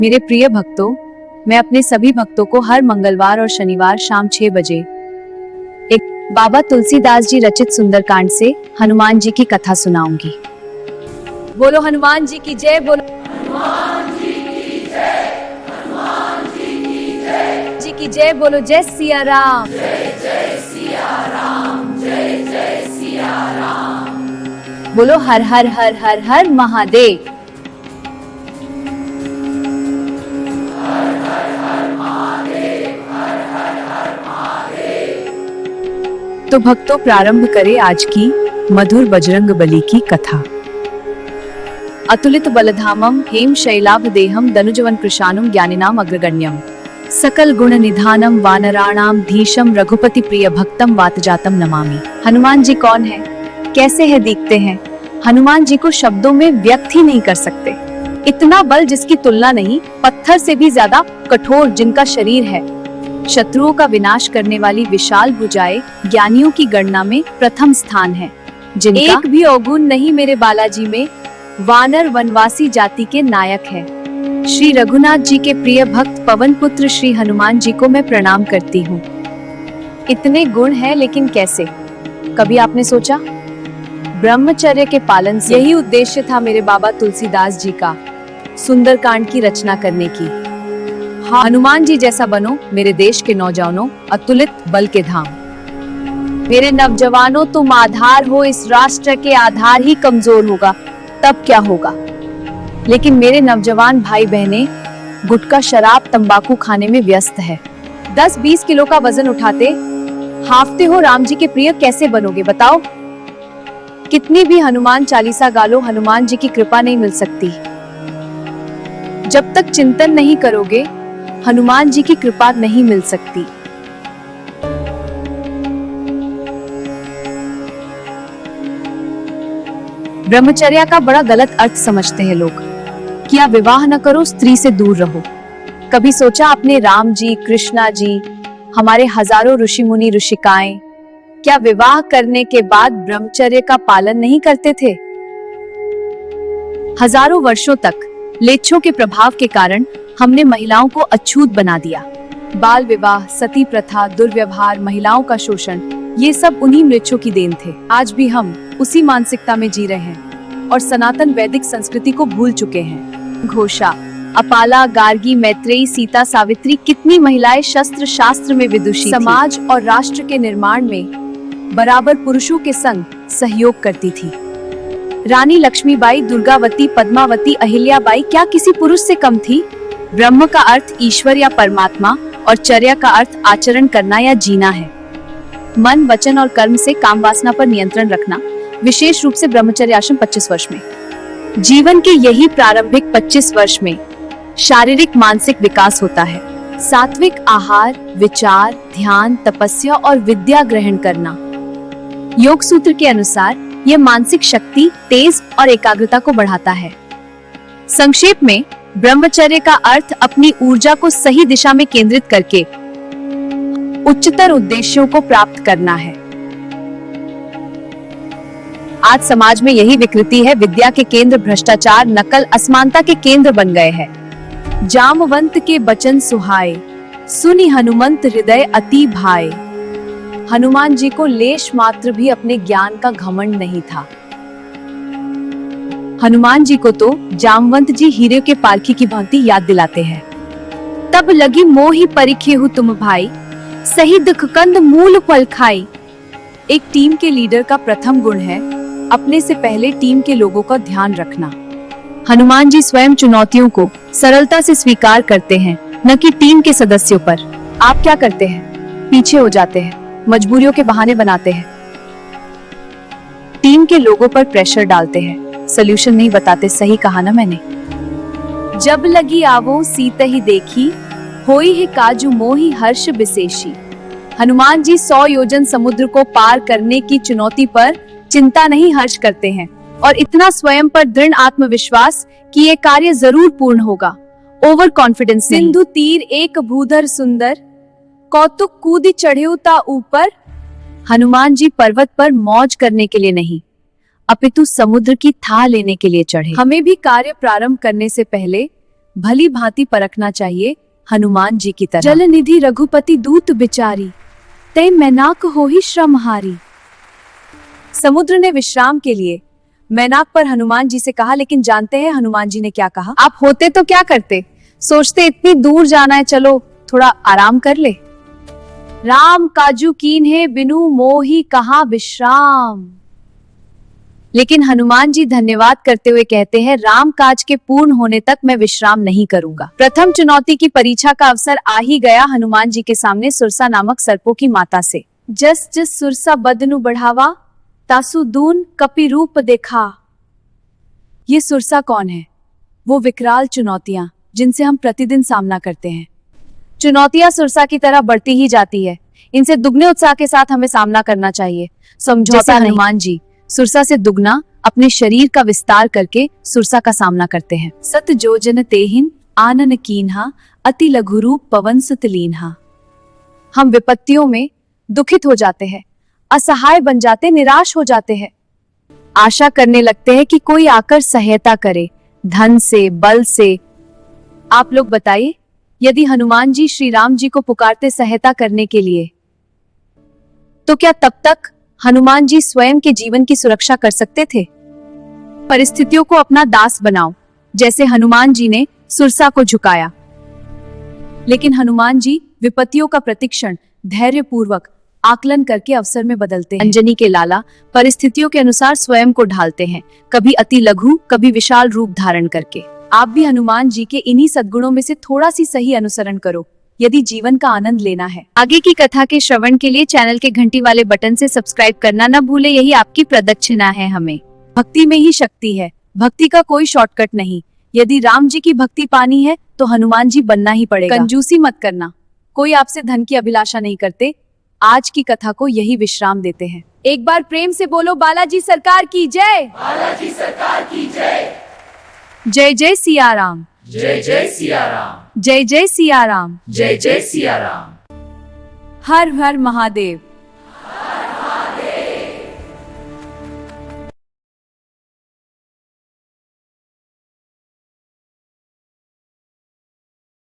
मेरे प्रिय भक्तों, मैं अपने सभी भक्तों को हर मंगलवार और शनिवार शाम 6 बजे एक बाबा तुलसीदास जी रचित सुंदरकांड से हनुमान जी की कथा सुनाऊंगी। बोलो हनुमान जी की जय, बोलो हनुमान जी की जय, हनुमान जी की जय, जी की जय, बोलो जय सिया राम, जय जय सिया राम, जय जय सिया राम। बोलो हर हर हर हर हर महादेव। तो भक्तों, प्रारंभ करें आज की मधुर बजरंग बली की कथा। अतुलित बलधामम हेम शैलाभ देहम दनुजवन कृशानुम ज्ञानिनाम अग्रगण्यम सकल गुण निधानम वानराणाम धीशम रघुपति प्रिय भक्तम वातजातम नमामि। हनुमान जी कौन है, कैसे है, दिखते हैं? हनुमान जी को शब्दों में व्यक्त ही नहीं कर सकते। इतना बल जिसकी तुलना नहीं, पत्थर से भी ज्यादा कठोर जिनका शरीर है, शत्रुओं का विनाश करने वाली विशाल भुजाएं ज्ञानियों की गणना में प्रथम स्थान है, जिनका एक भी अवगुण नहीं मेरे बालाजी में, वानर वनवासी जाति के नायक है। श्री रघुनाथ जी के प्रिय भक्त पवन पुत्र श्री हनुमान जी को मैं प्रणाम करती हूँ। इतने गुण हैं, लेकिन कैसे? कभी आपने सोचा? ब्रह्मचर्य के पालन से यही उद्देश्य था मेरे बाबा तुलसीदास जी का सुंदरकांड की रचना करने की। हनुमान जी जैसा बनो मेरे देश के नौजवानों, अतुलित बल के धाम। मेरे नवजवानों, तुम आधार हो इस राष्ट्र के, आधार ही कमजोर होगा तब क्या होगा। लेकिन मेरे नवजवान भाई बहनें गुटखा शराब तंबाकू खाने में व्यस्त है। 10-20 किलो का वजन उठाते हाफते हो राम जी के प्रिय, कैसे बनोगे बताओ? कितनी भी हनुमान चालीसा गालो, हनुमान जी की कृपा नहीं मिल सकती। जब तक चिंतन नहीं करोगे, हनुमान जी की कृपा नहीं मिल सकती। ब्रह्मचर्या का बड़ा गलत अर्थ समझते हैं लोग। क्या विवाह न करो, स्त्री से दूर रहो? कभी सोचा अपने राम जी, कृष्णा जी, हमारे हजारों ऋषि मुनि ऋषिकाएं क्या विवाह करने के बाद ब्रह्मचर्य का पालन नहीं करते थे? हजारों वर्षों तक लेच्छों के प्रभाव के कारण हमने महिलाओं को अछूत बना दिया। बाल विवाह, सती प्रथा, दुर्व्यवहार, महिलाओं का शोषण, ये सब उन्हीं मृक्षों की देन थे। आज भी हम उसी मानसिकता में जी रहे हैं और सनातन वैदिक संस्कृति को भूल चुके हैं। घोषा, अपाला, गार्गी, मैत्रेयी, सीता, सावित्री, कितनी महिलाएं शस्त्र शास्त्र में विदुषी थी। समाज और राष्ट्र के निर्माण में बराबर पुरुषों के संग सहयोग करती थी। रानी लक्ष्मीबाई, दुर्गावती, पद्मावती, अहिल्याबाई क्या किसी पुरुष से कम थी? ब्रह्म का अर्थ ईश्वर या परमात्मा और चर्या का अर्थ आचरण करना या जीना है। मन, वचन और कर्म से काम वासना पर नियंत्रण रखना, विशेष रूप से ब्रह्मचर्य आश्रम 25 वर्ष में। जीवन के यही प्रारंभिक 25 वर्ष में शारीरिक मानसिक विकास होता है। सात्विक आहार, विचार, ध्यान, तपस्या और विद्या ग्रहण करना। योग सूत्र के अनुसार यह मानसिक शक्ति, तेज और एकाग्रता को बढ़ाता है। संक्षेप में, ब्रह्मचर्य का अर्थ अपनी ऊर्जा को सही दिशा में केंद्रित करके उच्चतर उद्देश्यों को प्राप्त करना है। आज समाज में यही विकृति है। विद्या के केंद्र भ्रष्टाचार, नकल, असमानता के केंद्र बन गए हैं। जामवंत के बचन सुहाए, सुनि हनुमंत हृदय अति भाए। हनुमान जी को लेश मात्र भी अपने ज्ञान का घमंड नहीं था। हनुमान जी को तो जामवंत जी हीरे के पारखी की भांति याद दिलाते हैं। तब लगी मोहि परिखे हु तुम भाई, सही दुख कंद मूल फल खाई। एक टीम के लीडर का प्रथम गुण है अपने से पहले टीम के लोगों का ध्यान रखना। हनुमान जी स्वयं चुनौतियों को सरलता से स्वीकार करते हैं, न कि टीम के सदस्यों पर। आप क्या करते हैं? पीछे हो जाते हैं, मजबूरियों के बहाने बनाते हैं, टीम के लोगों पर प्रेशर डालते हैं, सॉल्यूशन नहीं बताते। सही कहा ना मैंने? जब लगी आवो सीत ही देखी, होई है काजू मोही हर्ष विशेषी। हनुमान जी 100 योजन समुद्र को पार करने की चुनौती पर चिंता नहीं, हर्ष करते हैं, और इतना स्वयं पर दृढ़ आत्मविश्वास कि ये कार्य जरूर पूर्ण होगा। ओवर कॉन्फिडेंस नहीं। सिंधु तीर एक भूधर सुंदर, कौतुक कूदी चढ़े ता ऊपर। हनुमान जी पर्वत पर मौज करने के लिए नहीं, अपितु समुद्र की थाह लेने के लिए चढ़े। हमें भी कार्य प्रारंभ करने से पहले भली भांति परखना चाहिए हनुमान जी की तरह। जल निधि रघुपति दूत बिचारी, तय मैनाक हो ही श्रमहारी। समुद्र ने विश्राम के लिए मैनाक पर हनुमान जी से कहा, लेकिन जानते हैं हनुमान जी ने क्या कहा? आप होते तो क्या करते? सोचते इतनी दूर जाना है, चलो थोड़ा आराम कर ले। राम काजू कीन है, बिनु मोही कहाँ विश्राम। लेकिन हनुमान जी धन्यवाद करते हुए कहते हैं, राम काज के पूर्ण होने तक मैं विश्राम नहीं करूंगा। प्रथम चुनौती की परीक्षा का अवसर आ ही गया हनुमान जी के सामने सुरसा नामक सर्पों की माता से। जस जस सुरसा बदनु बढ़ावा, तासु दून कपि रूप देखा। ये सुरसा कौन है? वो विकराल चुनौतियां जिनसे हम प्रतिदिन सामना करते हैं। चुनौतियां सुरसा की तरह बढ़ती ही जाती है, इनसे दुगने उत्साह के साथ हमें सामना करना चाहिए। समझौता नहीं। हनुमान जी सुरसा से दुगना अपने शरीर का विस्तार करके सुरसा का सामना करते हैं। सत जोजन तेहिन आनन कीन्हा, अति लघु रूप पवन सुत लीन्हा। हम विपत्तियों में दुखित हो जाते हैं, असहाय बन जाते, निराश हो जाते हैं, आशा करने लगते हैं कि कोई आकर सहायता करे, धन से, बल से। आप लोग बताइए, यदि हनुमान जी श्री राम जी को पुकारते सहायता करने के लिए, तो क्या तब तक हनुमान जी स्वयं के जीवन की सुरक्षा कर सकते थे? परिस्थितियों को अपना दास बनाओ, जैसे हनुमान जी ने सुरसा को झुकाया। लेकिन हनुमान जी विपत्तियों का प्रतिक्षण धैर्यपूर्वक आकलन करके अवसर में बदलते हैं। अंजनी के लाला परिस्थितियों के अनुसार स्वयं को ढालते हैं, कभी अति लघु, कभी विशाल रूप धारण करके। आप भी हनुमान जी के इन्हीं सद्गुणों में से थोड़ा सी सही अनुसरण करो, यदि जीवन का आनंद लेना है। आगे की कथा के श्रवण के लिए चैनल के घंटी वाले बटन से सब्सक्राइब करना न भूले, यही आपकी प्रदक्षिणा है हमें। भक्ति में ही शक्ति है, भक्ति का कोई शॉर्टकट नहीं। यदि राम जी की भक्ति पानी है तो हनुमान जी बनना ही पड़ेगा। कंजूसी मत करना, कोई आपसे धन की अभिलाषा नहीं करते। आज की कथा को यही विश्राम देते हैं। एक बार प्रेम से बोलो, बालाजी सरकार की जय। बालाजी सरकार की जय। जय जय सिया राम। जय जय सिया राम। जय जय सिया राम। जय जय सिया राम। हर हर महादेव।